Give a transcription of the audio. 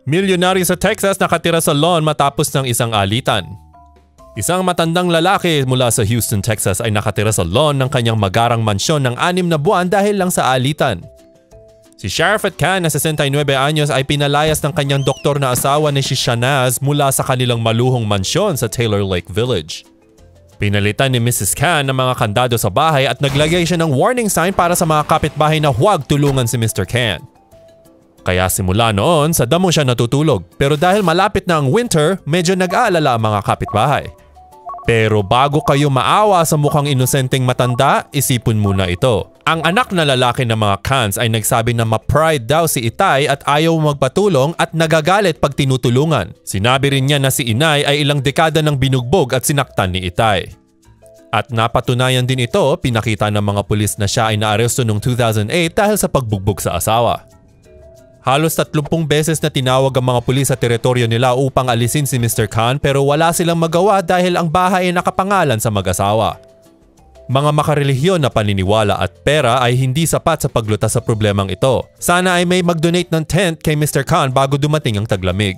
Milyonaryo sa Texas nakatira sa lawn matapos ng isang alitan. Isang matandang lalaki mula sa Houston, Texas ay nakatira sa lawn ng kanyang magarang mansyon ng 6 na buwan dahil lang sa alitan. Si Sharafat Khan na 69 anyos ay pinalayas ng kanyang doktor na asawa ni Shanaz mula sa kanilang maluhong mansyon sa Taylor Lake Village. Pinalitan ni Mrs. Khan ng mga kandado sa bahay at naglagay siya ng warning sign para sa mga kapitbahay na huwag tulungan si Mr. Khan. Kaya simula noon, sa damo siya natutulog. Pero dahil malapit na ang winter, medyo nag-aalala ang mga kapitbahay. Pero bago kayo maawa sa mukhang inosenteng matanda, isipin muna ito. Ang anak na lalaki ng mga Khans ay nagsabi na ma-pride daw si Itay at ayaw magpatulong at nagagalit pag tinutulungan. Sinabi rin niya na si Inay ay ilang dekada nang binugbog at sinaktan ni Itay. At napatunayan din ito, pinakita ng mga pulis na siya ay naaresto noong 2008 dahil sa pagbugbog sa asawa. Halos 30 beses na tinawag ang mga pulis sa teritoryo nila upang alisin si Mr. Khan pero wala silang magawa dahil ang bahay ay nakapangalan sa mag-asawa. Mga makarelihiyon na paniniwala at pera ay hindi sapat sa paglutas sa problemang ito. Sana ay may mag-donate ng tent kay Mr. Khan bago dumating ang taglamig.